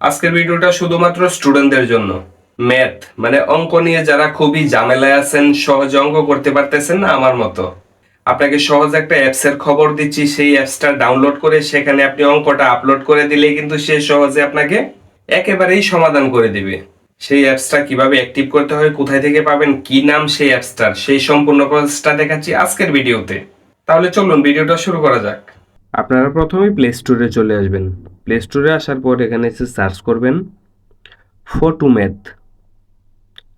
আজকের ভিডিওটা শুধুমাত্র স্টুডেন্টদের জন্য। ম্যাথ মানে অঙ্ক নিয়ে যারা খুবই ঝামেলায় আছেন, সহজে অঙ্ক করতে পারতেছেন না আমার মতো, আপনাকে সহজ একটা অ্যাপসের খবর দিচ্ছি। সেই অ্যাপসটা ডাউনলোড করে সেখানে আপনি অঙ্কটা আপলোড করে দিলেই কিন্তু সে সহজে আপনাকে একেবারেই সমাধান করে দিবে। সেই অ্যাপসটা কিভাবে অ্যাক্টিভ করতে হয়, কোথায় থেকে পাবেন, কি নাম সেই অ্যাপসটার, সেই সম্পূর্ণ প্রসেসটা দেখাচ্ছি আজকের ভিডিওতে। তাহলে চলুন ভিডিওটা শুরু করা যাক। আপনারা প্রথমেই প্লে স্টোরে চলে আসবেন। প্লে স্টোরে আসার পর এখানে এসে সার্চ করবেন ফটো ম্যাথ।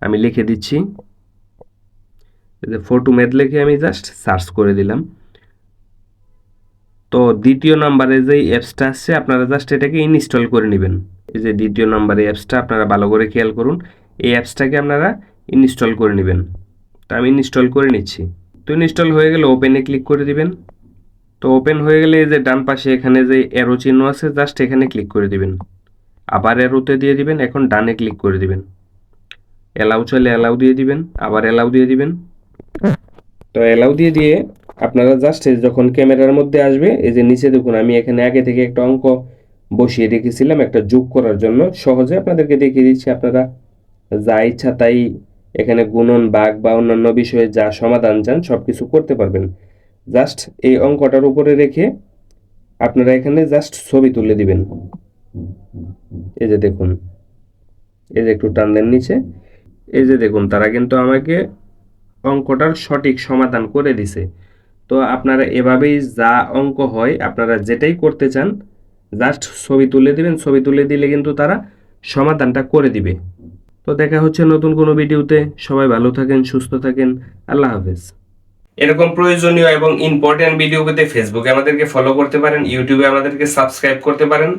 আমি লিখে দিচ্ছি, ফটো ম্যাথ লিখে আমি জাস্ট সার্চ করে দিলাম। তো দ্বিতীয় নাম্বারে যে অ্যাপসটা আসছে আপনারা জাস্ট এটাকে ইনস্টল করে নেবেন। এই যে দ্বিতীয় নাম্বারে অ্যাপসটা আপনারা ভালো করে খেয়াল করুন, এই অ্যাপসটাকে আপনারা ইনস্টল করে নেবেন। তো আমি ইনস্টল করে নিচ্ছি। তো ইনস্টল হয়ে গেলে ওপেনে ক্লিক করে দিবেন। তো ওপেন হয়ে গেলে এই যে ডান পাশে এখানে যে অ্যারো চিহ্ন আছে জাস্ট এখানে ক্লিক করে দিবেন। আবার অ্যারোতে দিয়ে দিবেন, এখন ডানে ক্লিক করে দিবেন। অ্যালাউ চলে অ্যালাউ দিয়ে দিবেন, আবার অ্যালাউ দিয়ে দিবেন। তো অ্যালাউ দিয়ে দিয়ে আপনারা জাস্ট যখন ক্যামেরার মধ্যে আসবে, এই যে নিচে দেখুন আমি এখানে আগে থেকে একটা অঙ্ক বসিয়ে রেখেছিলাম একটা যোগ করার জন্য, সহজে আপনাদেরকে দেখিয়ে দিচ্ছি। আপনারা যা ইচ্ছা তাই এখানে গুণন ভাগ বা অন্যান্য বিষয়ে যা সমাধান চান সব কিছু করতে পারবেন। জাস্ট এই অঙ্কটার উপরে রেখে আপনারা এখানে জাস্ট ছবি তুলে দিবেন। এই যে দেখুন, এই যে একটু টান দেন নিচে, এই যে দেখুন তারা কিন্তু আমাকে অঙ্কটার সঠিক সমাধান করে দিছে। তো আপনারা এভাবেই যা অঙ্ক হয় আপনারা যেটাই করতে চান জাস্ট ছবি তুলে দিবেন। ছবি তুলে দিলে কিন্তু তারা সমাধানটা করে দিবে। তো দেখা হচ্ছে নতুন কোনো ভিডিওতে। সবাই ভালো থাকেন, সুস্থ থাকেন। আল্লাহ হাফেজ। এরকম প্রয়োজনীয় এবং ইম্পর্টেন্ট ভিডিও পেতে ফেসবুকে আমাদেরকে ফলো করতে পারেন, ইউটিউবে আমাদেরকে সাবস্ক্রাইব করতে পারেন।